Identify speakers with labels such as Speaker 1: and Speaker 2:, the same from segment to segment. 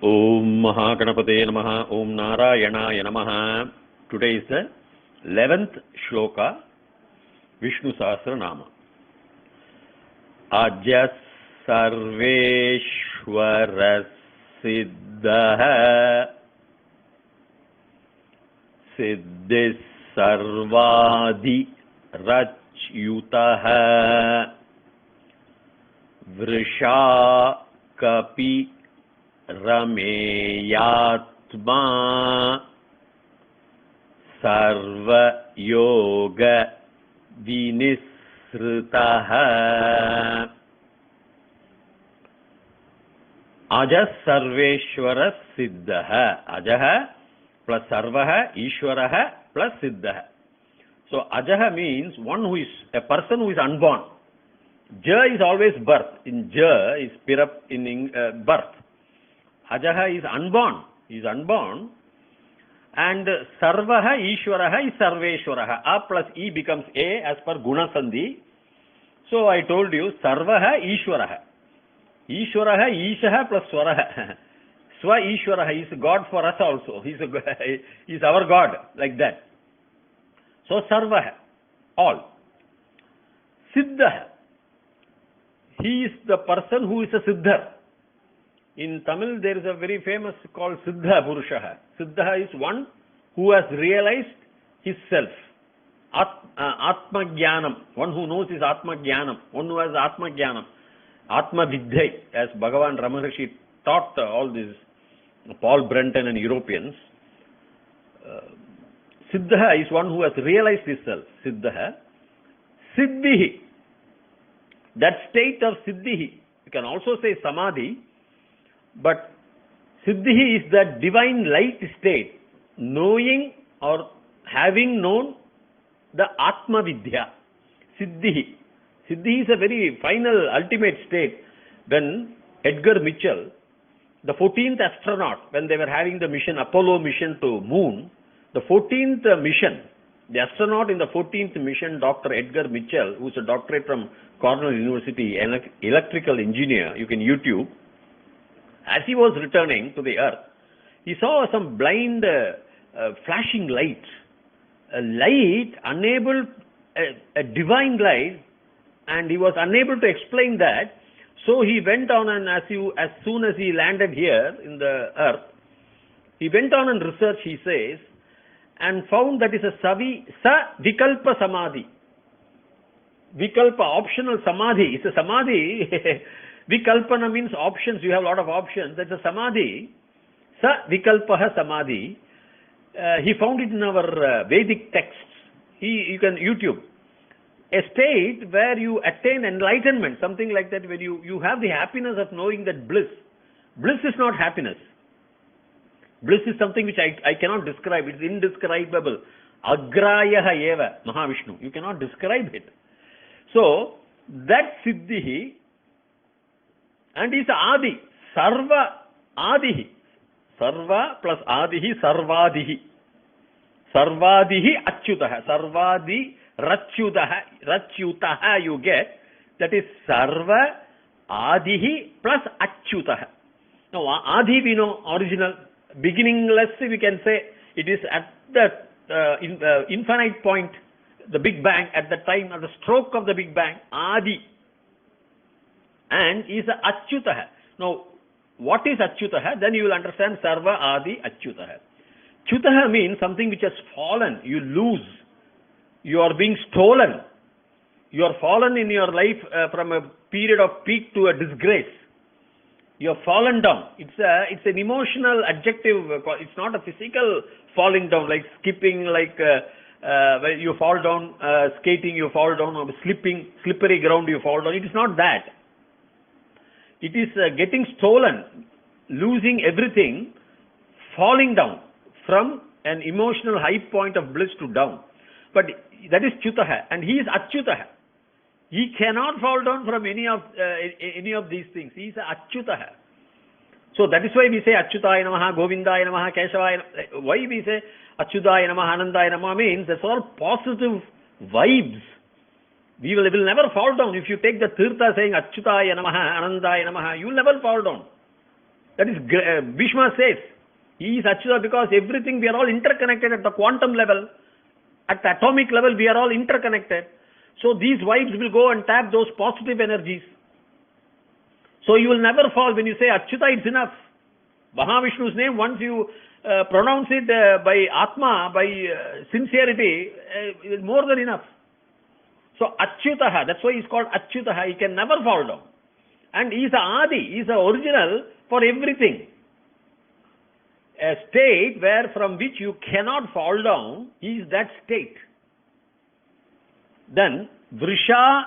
Speaker 1: Om Mahaganapate Namaha, Om Narayanaaya Namaha. Today is the 11th shloka, Vishnu Sahasranama. Aja Sarveshwara Siddha Siddhis Sarvadi Rachyutaha Vrisha Kapi Rameyatma Sarva Yoga Vinisritaha. Aja Sarveshwara Siddhaha. Ajaha plus Sarvaha, Ishwaraha plus Siddhaha. So Ajaha means one who is a person who is unborn. Ja is always birth. In Ja is pirup in birth. Ajaha is unborn. He is unborn. And Sarvaha, Ishwaraha is Sarveshwaraha. A plus E becomes A as per Guna Sandhi. So I told you Sarvaha, Ishwaraha. Ishwaraha, Ishaha plus Swaraha. Swa Ishwaraha is God for us also. He is our God, like that. So Sarvaha, all. Siddha, he is the person who is a Siddha. In Tamil there is a very famous called Siddha Purushaha. Siddha is one who has realized his self. Atma Jnanam, one who knows his Atma Jnanam, one who has Atma Jnanam. Atma Vidyai, as Bhagavan Ramarishi taught all these Paul Brenton and Europeans. Siddha is one who has realized his self. Siddha. Siddhihi, that state of Siddhihi, you can also say Samadhi, but Siddhihi is that divine light state, knowing or having known the Atma Vidya. Siddhihi. Siddhi is a very final, ultimate state. When Edgar Mitchell, the 14th astronaut, when they were having the mission, Apollo mission to moon, the 14th mission, the astronaut in the 14th mission, Dr. Edgar Mitchell, who is a doctorate from Cornell University, an electrical engineer, you can YouTube, as he was returning to the earth, he saw some blind flashing light, a light unable, a divine light, and he was unable to explain that. So he went on, and as soon as he landed here in the earth, he went on and researched, he says, and found that is a Vikalpa Samadhi. Vikalpa, optional Samadhi. It's a Samadhi. Vikalpana means options. You have a lot of options. That's a Samadhi. Vikalpaha Samadhi. He found it in our Vedic texts. You can YouTube. A state where you attain enlightenment, something like that, where you have the happiness of knowing that bliss. Bliss is not happiness. Bliss is something which I cannot describe. It's indescribable. Agrayaha eva, Mahavishnu. You cannot describe it. So, that Siddhihi, and is Adi. Sarva Adihi. Sarva plus Adihi, Sarvadihi. Sarvadihi Achyutaha. Sarvadi Rachyutaha you get. That is Sarva Adihi plus Achyutaha. Now, Adi we know, original. Beginningless, we can say, it is at the infinite point, the Big Bang, at the time of the stroke of the Big Bang, Adi. And is Achyutaha. Now, what is Achyutaha? Then you will understand Sarva Adi Achyutaha. Achyutaha means something which has fallen, you lose, you are being stolen, you are fallen in your life from a period of peak to a disgrace. You have fallen down. It's an emotional adjective. It's not a physical falling down, like skipping, like when you fall down, skating, you fall down, or slipping, slippery ground, you fall down. It is not that. It is getting stolen, losing everything, falling down from an emotional high point of bliss to down. But that is Chutaha, and he is Achyutaha. He cannot fall down from any of these things. He is Achyutaha. So that is why we say Achyutaya Namaha, Govindaya Namaha, Keshavaya Namaha. Why we say Achyutaya Namaha, Anandaya Namaha means that's all positive vibes. We will never fall down. If you take the Tirtha saying Achyutaya Namaha, Anandaya Namaha, you will never fall down. That is, Bhishma says, he is Achyuta because everything, we are all interconnected at the quantum level, at the atomic level, we are all interconnected. So these vibes will go and tap those positive energies. So you will never fall. When you say Achyuta, it's enough. Mahavishnu's name, once you pronounce it by Atma, by sincerity, is more than enough. So Achyutaha, that's why he's called Achyutaha. He can never fall down. And he's the Adi, he's the original for everything. A state where from which you cannot fall down is that state. Then Vrisha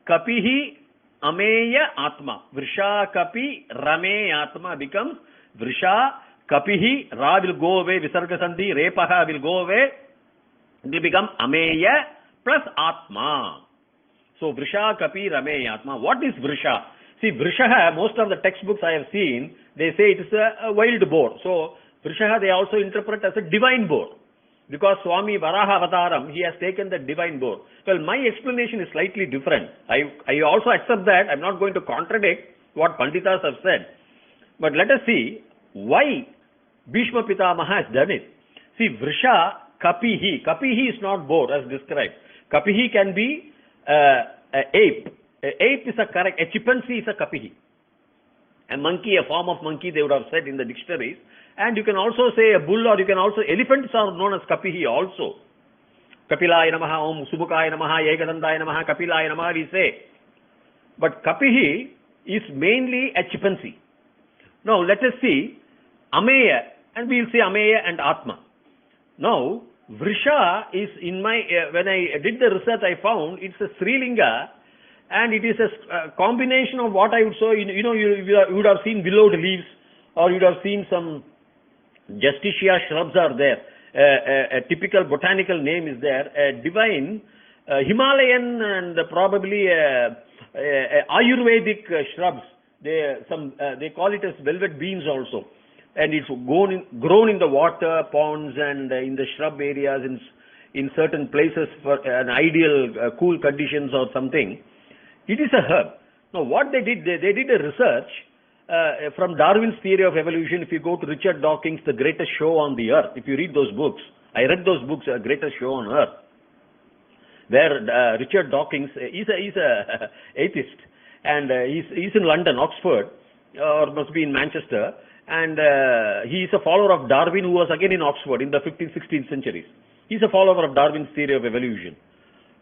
Speaker 1: Kapihi Ameya Atma. Vrisha Kapi Rame Atma becomes Vrisha Kapihi. Ra will go away, Visarga Sandhi, Repaha will go away. It will become Ameya plus Atma. So Vrisha Kapi Rame Atma. What is Vrisha? See, Vrishaha, most of the textbooks I have seen, they say it is a wild boar. So Vrishaha they also interpret as a divine boar. Because Swami Varaha Avataram, he has taken the divine boar. Well, my explanation is slightly different. I also accept that. I am not going to contradict what Panditas have said. But let us see why Bhishma Pitamaha has done it. See, Vrisha Kapihi. Kapihi is not boar as described. Kapihi can be ape. A ape is a correct. A chimpanzee is a Kapihi. A monkey, a form of monkey, they would have said in the dictionaries. And you can also say a bull, or you can also, elephants are known as Kapihi also. Kapilaya Namaha, Om Subukaya Namaha, Ekadantaya Namaha, Kapilaya Namaha, we say. But Kapihi is mainly a chimpanzee. Now let us see Ameya, and we will say Ameya and Atma. Now, Vrisha is in my, when I did the research, I found it's a Srilinga, and it is a combination of what I would say, you would have seen willowed leaves, or you would have seen some Justicia shrubs are there. A typical botanical name is there. A divine Himalayan and probably Ayurvedic shrubs. They call it as velvet beans also. And it's grown in the water, ponds, and in the shrub areas, in certain places for an ideal cool conditions or something. It is a herb. Now what they did a research from Darwin's Theory of Evolution. If you go to Richard Dawkins, The Greatest Show on the Earth, if you read those books, I read those books, Greatest Show on Earth, where Richard Dawkins is a atheist, and he's in London, Oxford, or must be in Manchester, and he is a follower of Darwin, who was again in Oxford in the 15th, 16th centuries. He's a follower of Darwin's Theory of Evolution.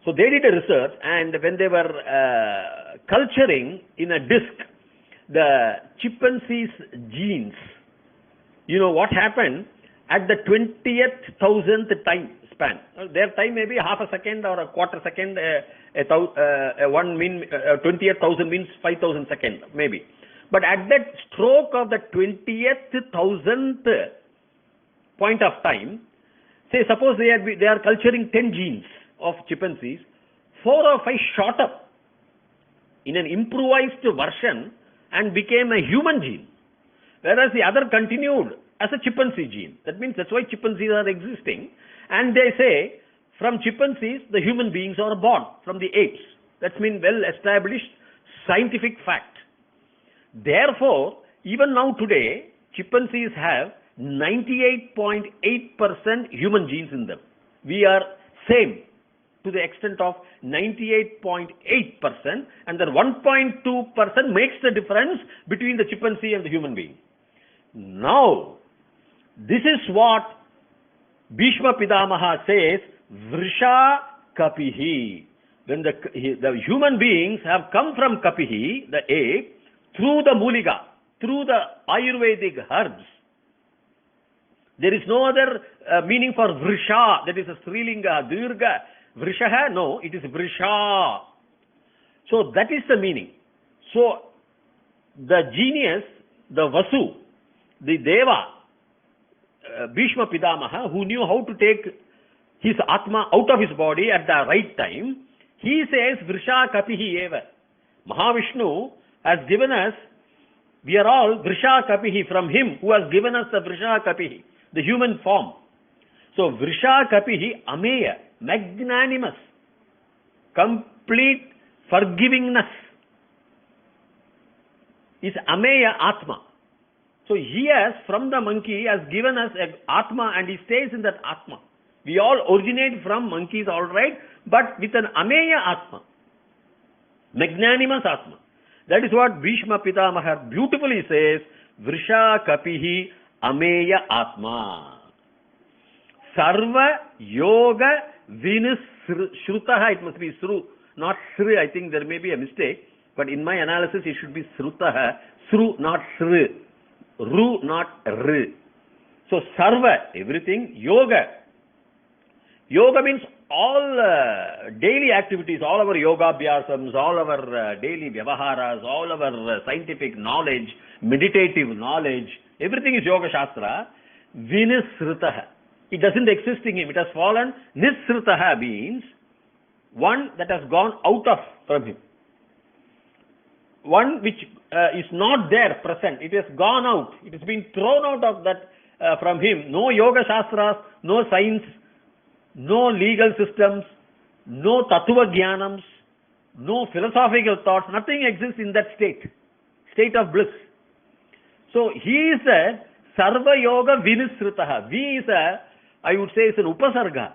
Speaker 1: So they did a research, and when they were culturing in a disc the chimpanzee's genes, you know what happened at the 20th thousandth time span. Their time may be half a second or a quarter second. 20th thousand means 5,000 seconds maybe. But at that stroke of the 20th thousandth point of time, say suppose they are culturing 10 genes of chimpanzees, 4 or 5 shot up in an improvised version and became a human gene, whereas the other continued as a chimpanzee gene. That means that's why chimpanzees are existing. And they say from chimpanzees the human beings are born from the apes. That's been well established scientific fact. Therefore, even now today, chimpanzees have 98.8% human genes in them. We are same to the extent of 98.8%, and then 1.2% makes the difference between the chimpanzee and the human being. Now, this is what Bhishma Pitamaha says, Vrisha Kapihi. When the human beings have come from Kapihi, the ape, through the Mulika, through the Ayurvedic herbs. There is no other meaning for Vrisha, that is a Srilinga, Dirga. Vrishaha, no, it is Vrisha. So that is the meaning. So the genius, the Vasu, the Deva, Bhishma Pitamaha, who knew how to take his Atma out of his body at the right time, he says Vrisha Kapihi Eva. Mahavishnu has given us, we are all Vrisha Kapihi from him who has given us the Vrisha Kapihi, the human form. So Vrisha Kapihi Ameya, magnanimous, complete forgivingness is Ameya Atma. So he has, from the monkey, has given us an Atma and he stays in that Atma. We all originate from monkeys, all right, but with an Ameya Atma, magnanimous Atma. That is what Bhishma Pitamaha beautifully says, Vrisha Kapihi Ameya Atma. Sarva Yoga Vinushrutaha, it must be Sru, not Sri. I think there may be a mistake, but in my analysis it should be Srutaha, Sru, not Sri, Ru, not R. So Sarva, everything, Yoga. Yoga means all daily activities, all our yoga abhyasams, all our daily vyavaharas, all our scientific knowledge, meditative knowledge, everything is Yoga Shastra. Vinisrutaha. It doesn't exist in him. It has fallen. Nisrutaha means one that has gone out of from him. One which is not there present. It has gone out. It has been thrown out of that from him. No Yoga Shastras, no science, no legal systems, no tattva jnanams, no philosophical thoughts, nothing exists in that state of bliss. So he is a Sarva Yoga Vinisrutaha. V is a, I would say, it's an Upasarga.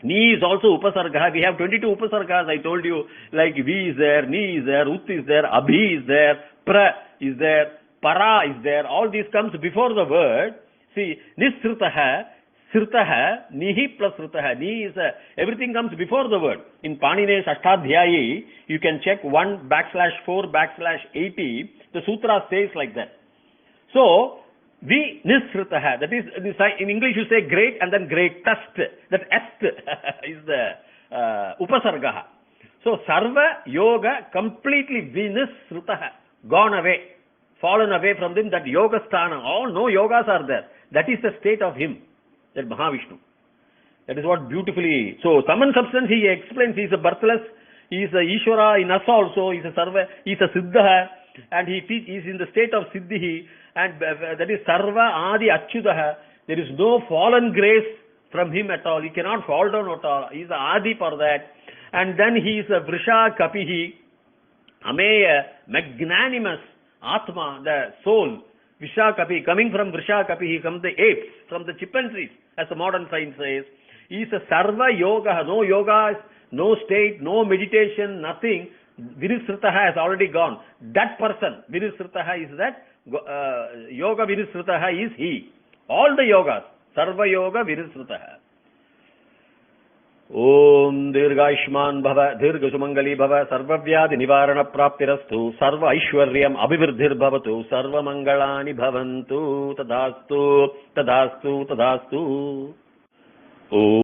Speaker 1: Ni is also Upasarga. We have 22 Upasargas, I told you, like V is there, Ni is there, Ut is there, Abhi is there, Pra is there, Para is there. All these comes before the word. See, Nisrutaha, Srutaha, Nihi plus Srutaha. Ni is everything comes before the word. In Panine's Ashtadhyayi, you can check 1/4/80. The sutra says like that. So, Vi Nisrutaha, that is, in English you say great and then greatest. That est is the Upasargaha. So, Sarva Yoga completely Vinisrutaha, gone away, fallen away from them, that Yoga Sthana, all no yogas are there. That is the state of him, that Mahavishnu. That is what beautifully, so sum and substance he explains, he is a birthless, he is a Ishvara in us also, he is a Sarva, he is a Siddha, and he is in the state of Siddhi, and that is Sarva Adi Achyudaha. There is no fallen grace from him at all, he cannot fall down at all, he is the Adi for that. And then he is a Vrisha Kapihi, Ameya, magnanimous Atma, the soul, Vrisha Kapi, coming from Vrisha Kapihi, from the apes, from the chimpanzees, as the modern science says. He is a Sarva Yoga, no yogas, no state, no meditation, nothing. Vinisrutaha has already gone. That person, Vinisrutaha is that, Yoga Vinisrutaha is he. All the yogas, Sarva Yoga Vinisrutaha. Om Dirghayushman Bhava, Dirgha Sumangali Bhava, Sarva Vyadhi Nivarana Praptirastu, Sarva Aishwaryam Abhivirdhir Bhavatu, Sarva Mangalani Bhavantu, Tadhastu, Tadhastu, Tadhastu. Om